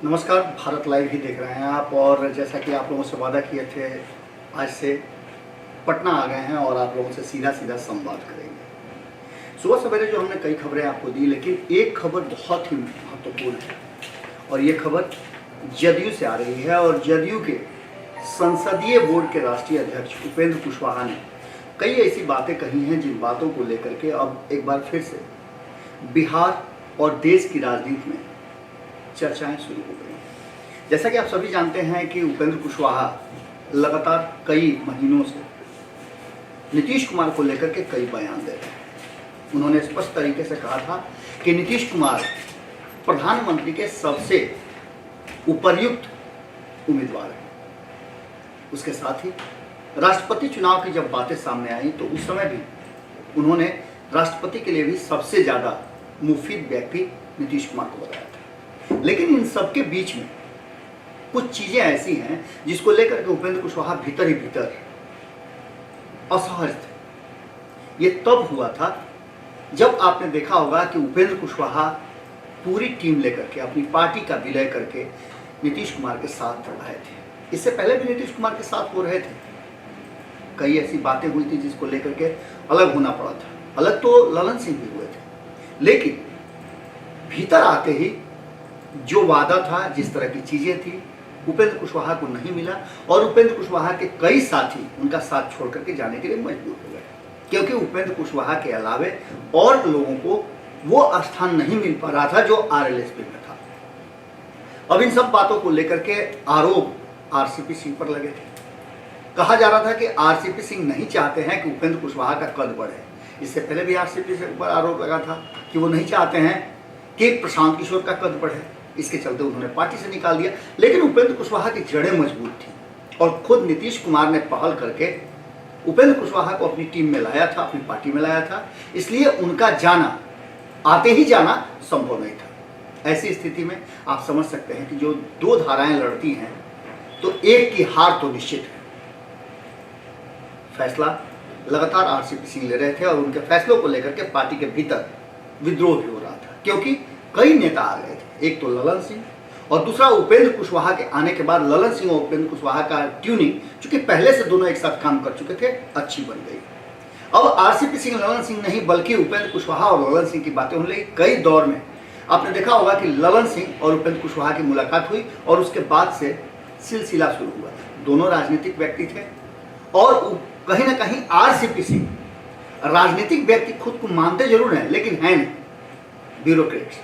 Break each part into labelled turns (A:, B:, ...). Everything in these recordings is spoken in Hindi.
A: नमस्कार, भारत लाइव ही देख रहे हैं आप। और जैसा कि आप लोगों से वादा किए थे, आज से पटना आ गए हैं और आप लोगों से सीधा सीधा संवाद करेंगे। सुबह सवेरे जो हमने कई खबरें आपको दी, लेकिन एक खबर बहुत ही महत्वपूर्ण है और ये खबर जदयू से आ रही है। और जदयू के संसदीय बोर्ड के राष्ट्रीय अध्यक्ष उपेंद्र कुशवाहा ने कई ऐसी बातें कही हैं जिन बातों को लेकर के अब एक बार फिर से बिहार और देश की राजनीति में चर्चाएं शुरू हो गई हैं। जैसा कि आप सभी जानते हैं कि उपेंद्र कुशवाहा लगातार कई महीनों से नीतीश कुमार को लेकर के कई बयान दे रहे हैं। उन्होंने स्पष्ट तरीके से कहा था कि नीतीश कुमार प्रधानमंत्री के सबसे उपयुक्त उम्मीदवार हैं। उसके साथ ही राष्ट्रपति चुनाव की जब बातें सामने आई तो उस समय भी उन्होंने राष्ट्रपति के लिए भी सबसे ज़्यादा मुफीद व्यक्ति नीतीश कुमार को बताया था। लेकिन इन सब के बीच में कुछ चीजें ऐसी हैं जिसको लेकर के उपेंद्र कुशवाहा भीतर ही भीतर असहज थे। ये तब हुआ था जब आपने देखा होगा कि उपेंद्र कुशवाहा पूरी टीम लेकर के, अपनी पार्टी का विलय करके नीतीश कुमार के साथ आए थे। इससे पहले भी नीतीश कुमार के साथ हो रहे थे। कई ऐसी बातें हुई थी जिसको लेकर के अलग होना पड़ा था। अलग तो ललन सिंह भी हुए थे, लेकिन भीतर आते ही जो वादा था, जिस तरह की चीजें थी, उपेंद्र कुशवाहा को नहीं मिला और उपेंद्र कुशवाहा के कई साथी उनका साथ छोड़ करके जाने के लिए मजबूर हो गए, क्योंकि उपेंद्र कुशवाहा के अलावे और लोगों को वो स्थान नहीं मिल पा रहा था जो आरएलएसपी में था। अब इन सब बातों को लेकर के आरोप आरसीपी सिंह पर लगे थे। कहा जा रहा था कि आरसीपी सिंह नहीं चाहते हैं कि उपेंद्र कुशवाहा का कद बढ़े। इससे पहले भी आरसीपी सिंह पर आरोप लगा था कि वो नहीं चाहते हैं कि प्रशांत किशोर का कद बढ़े। इसके चलते उन्होंने पार्टी से निकाल दिया। लेकिन उपेंद्र कुशवाहा की जड़ें मजबूत थी और खुद नीतीश कुमार ने पहल करके उपेंद्र कुशवाहा को अपनी टीम में लाया था, अपनी पार्टी में लाया था। इसलिए उनका जाना, आते ही जाना संभव नहीं था। ऐसी स्थिति में आप समझ सकते हैं कि जो दो धाराएं लड़ती हैं तो एक की हार तो निश्चित है। फैसला लगातार आरसीपी सिंह ले रहे थे और उनके फैसलों को लेकर के पार्टी के भीतर विद्रोह भी हो रहा था, क्योंकि कई नेता आ गए थे। एक तो ललन सिंह और दूसरा उपेंद्र कुशवाहा के आने के बाद ललन सिंह और उपेंद्र कुशवाहा का ट्यूनिंग, चूंकि पहले से दोनों एक साथ काम कर चुके थे, अच्छी बन गई। अब आरसीपी सिंह ललन सिंह नहीं बल्कि उपेंद्र कुशवाहा और ललन सिंह की बातें होने लगी। कई दौर में आपने देखा होगा कि ललन सिंह और उपेंद्र कुशवाहा की मुलाकात हुई और उसके बाद से सिलसिला शुरू हुआ। दोनों राजनीतिक व्यक्ति थे और कहीं ना कहीं आरसीपी सिंह राजनीतिक व्यक्ति खुद को मानते जरूर हैं, लेकिन हैं नहीं, ब्यूरोक्रेट्स।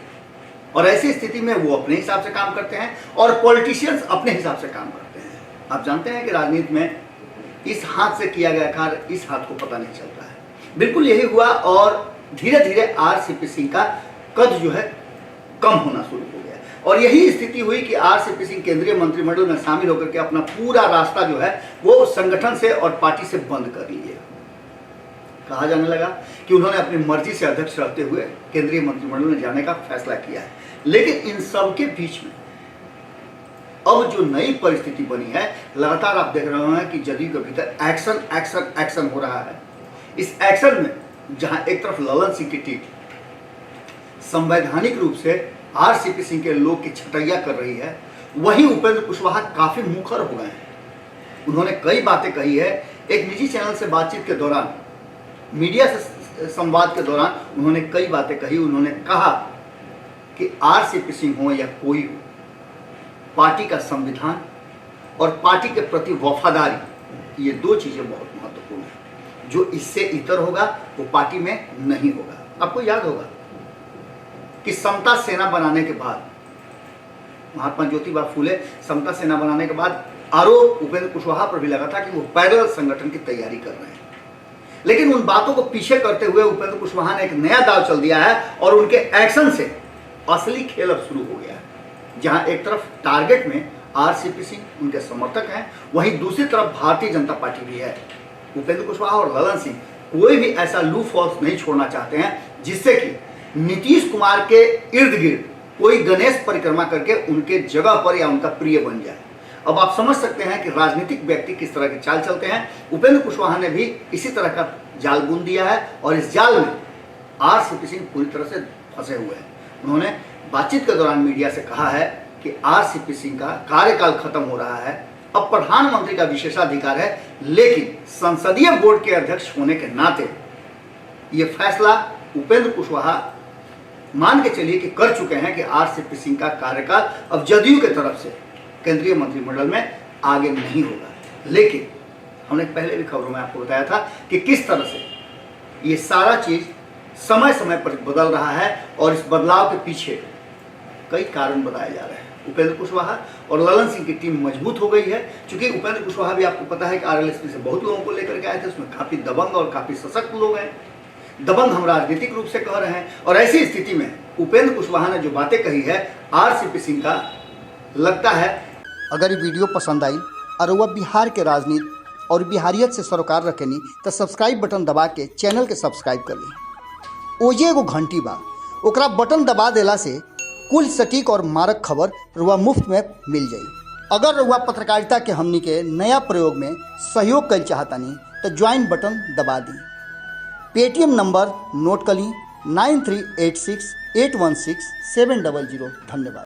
A: और ऐसी स्थिति में वो अपने हिसाब से काम करते हैं और पॉलिटिशियंस अपने हिसाब से काम करते हैं। आप जानते हैं कि राजनीति में इस हाथ से किया गया कार्य इस हाथ को पता नहीं चलता है। बिल्कुल यही हुआ और धीरे धीरे आरसीपी सिंह का कद जो है कम होना शुरू हो गया। और यही स्थिति हुई कि आरसीपी सिंह केंद्रीय मंत्रिमंडल में शामिल होकर के अपना पूरा रास्ता जो है वो संगठन से और पार्टी से बंद कर लिए। कहा जाने लगा कि उन्होंने अपनी मर्जी से अध्यक्ष रहते हुए केंद्रीय मंत्रिमंडल में जाने का फैसला किया है। लेकिन इन सब के बीच में अब जो नई परिस्थिति बनी है, लगातार आप देख रहे हैं कि जदयू के भीतर एक्शन एक्शन एक्शन हो रहा है। इस एक्शन में जहां एक तरफ ललन सिंह की टीम संवैधानिक रूप से आरसीपी सिंह के लोग की छटैया कर रही है, वहीं उपेंद्र कुशवाहा काफी मुखर हो गए हैं। उन्होंने कई बातें कही है। एक निजी चैनल से बातचीत के दौरान, मीडिया से संवाद के दौरान उन्होंने कई बातें कही। उन्होंने कहा कि आरसीपी सिंह हो या कोई हो, पार्टी का संविधान और पार्टी के प्रति वफादारी, ये दो चीजें बहुत महत्वपूर्ण हैं। जो इससे इतर होगा वो पार्टी में नहीं होगा। आपको याद होगा कि समता सेना बनाने के बाद, महात्मा ज्योतिबा फूले समता सेना बनाने के बाद आरोप उपेंद्र कुशवाहा पर भी लगा था कि वो पैरेलल संगठन की तैयारी कर रहे हैं। लेकिन उन बातों को पीछे करते हुए उपेंद्र कुशवाहा ने एक नया दाव चल दिया है और उनके एक्शन से असली खेल अब शुरू हो गया है। जहां एक तरफ टारगेट में आरसीपी सिंह, उनके समर्थक हैं, वहीं दूसरी तरफ भारतीय जनता पार्टी भी है। उपेंद्र कुशवाहा और ललन सिंह कोई भी ऐसा लूप होल्स नहीं छोड़ना चाहते हैं जिससे कि नीतीश कुमार के इर्द गिर्द कोई गणेश परिक्रमा करके उनके जगह पर या उनका प्रिय बन जाए। अब आप समझ सकते हैं कि राजनीतिक व्यक्ति किस तरह की चाल चलते हैं। उपेंद्र कुशवाहा ने भी इसी तरह का जाल बुन दिया है और इस जाल में आरसीपी सिंह पूरी तरह से फंसे हुए हैं। उन्होंने बातचीत के दौरान मीडिया से कहा है कि आरसीपी सिंह का कार्यकाल खत्म हो रहा है, अब प्रधानमंत्री का विशेषाधिकार है, लेकिन संसदीय बोर्ड के अध्यक्ष होने के नाते ये फैसला उपेंद्र कुशवाहा मान के चलिए कि कर चुके हैं कि आरसीपी सिंह का कार्यकाल अब जदयू के तरफ से केंद्रीय मंत्रिमंडल में आगे नहीं होगा। लेकिन हमने पहले भी खबरों में आपको बताया था कि किस तरह से ये सारा चीज समय समय पर बदल रहा है और इस बदलाव के पीछे कई कारण बताए जा रहे हैं। उपेंद्र कुशवाहा और ललन सिंह की टीम मजबूत हो गई है, क्योंकि उपेंद्र कुशवाहा भी आपको पता है कि आरएलएसपी से बहुत लोगों को लेकर के आए थे, उसमें काफी दबंग और काफी सशक्त लोग हैं। दबंग हम राजनीतिक रूप से कह रहे हैं, और ऐसी स्थिति में उपेंद्र कुशवाहा ने जो बातें कही है आरसीपी सिंह का, लगता है
B: अगर ये वीडियो पसंद आई और वह बिहार के राजनीति और बिहारियत से सरोकार रखेनी तो सब्सक्राइब बटन दबा के चैनल के सब्सक्राइब कर ली। ओजे एगो घंटी बा, ओकरा बटन दबा देला से कुल सटीक और मारक खबर रुआ मुफ्त में मिल जाई। अगर रुआ पत्रकारिता के हमनी के नया प्रयोग में सहयोग कर चाहतानी तो ज्वाइन बटन दबा दी। पेटीएम नंबर नोट कर ली 9386816700। धन्यवाद।